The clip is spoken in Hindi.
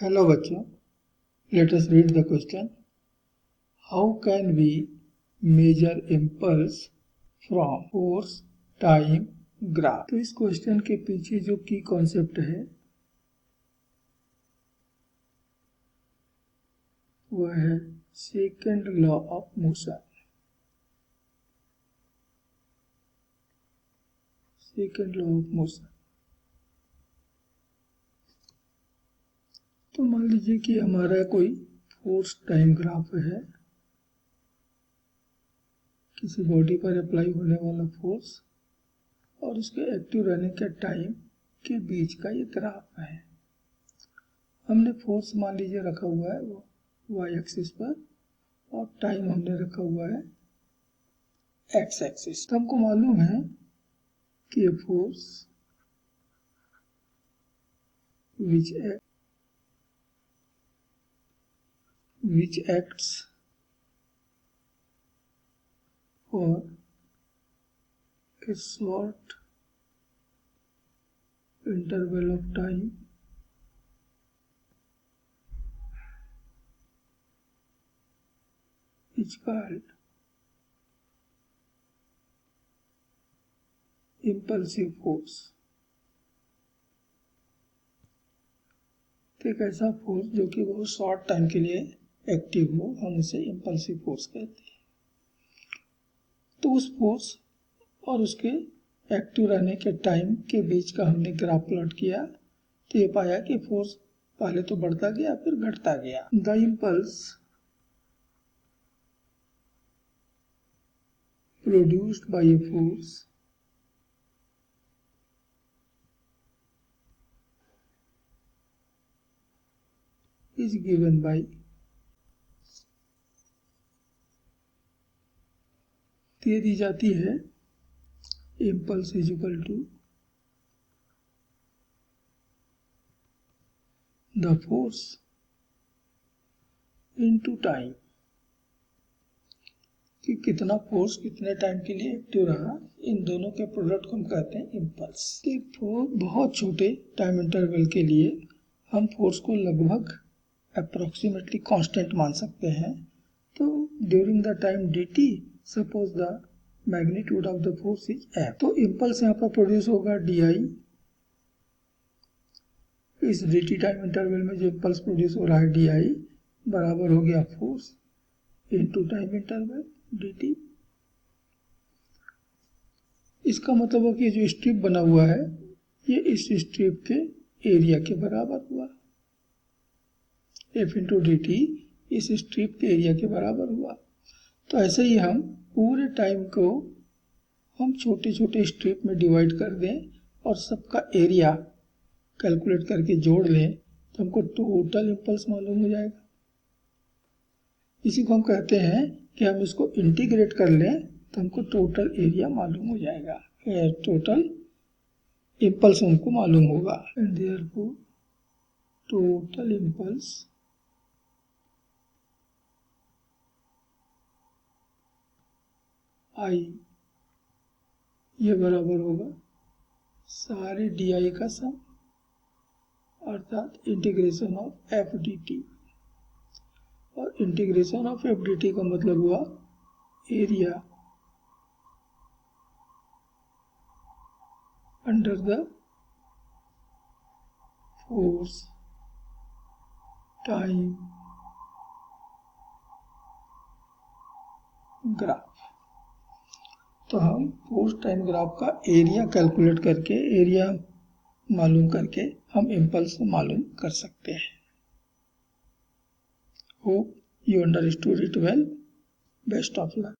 Hello बच्चों, let us read the question. How can we measure impulse from force time graph? तो इस क्वेश्चन के पीछे जो की कॉन्सेप्ट है वह है second law of motion. Second law of motion. तो मान लीजिए कि हमारा कोई फोर्स टाइम ग्राफ है, किसी बॉडी पर अप्लाई होने वाला फोर्स और उसके एक्टिव रहने के टाइम के बीच का ये ग्राफ है। हमने फोर्स मान लीजिए रखा हुआ है वो वाई एक्सिस पर और टाइम हमने रखा हुआ है एक्स एक्सिस। तो हमको मालूम है कि ये force which acts for a short interval of time is called impulsive force। तो एक ऐसा फोर्स जो कि बहुत शॉर्ट टाइम के लिए एक्टिव हो, हम उसे इम्पल्सिव फोर्स कहते हैं। तो उस फोर्स और उसके एक्टिव रहने के टाइम के बीच का हमने ग्राफ प्लॉट किया तो ये पाया कि फोर्स पहले तो बढ़ता गया फिर घटता गया। The impulse produced by a force is given by दे दी जाती है impulse is equal to the force into time, कि कितना फोर्स कितने टाइम के लिए एक्टिव रहा, इन दोनों के प्रोडक्ट को हम कहते हैं इम्पल्स। बहुत छोटे टाइम इंटरवल के लिए हम फोर्स को लगभग अप्रोक्सीमेटली कांस्टेंट मान सकते हैं। तो during the time dt suppose the magnitude of the force is f, तो इम्पल्स यहाँ पर प्रोड्यूस होगा di। इस dt टाइम इंटरवल में जो इम्पल्स प्रोड्यूस हो रहा है di बराबर हो गया force into time interval dt। इसका मतलब है कि जो स्ट्रिप बना हुआ है ये इस स्ट्रिप के एरिया के बराबर हुआ। f इंटू डी टी इस स्ट्रिप के एरिया के बराबर हुआ। तो ऐसे ही हम पूरे टाइम को हम छोटे छोटे स्ट्रिप में डिवाइड कर दें और सबका एरिया कैलकुलेट करके जोड़ लें तो हमको टोटल इम्पल्स मालूम हो जाएगा। इसी को हम कहते हैं कि हम इसको इंटीग्रेट कर लें तो हमको टोटल एरिया मालूम हो जाएगा, टोटल इम्पल्स हमको मालूम होगा। And therefore total impulse I ये बराबर होगा सारे डी आई का सम अर्थात integration of F d t. और integration of F d t का मतलब हुआ area under the force time graph. तो हम फोर्स टाइम ग्राफ का एरिया कैलकुलेट करके, एरिया मालूम करके हम इम्पल्स मालूम कर सकते हैं। Hope you understood it well. Best of luck.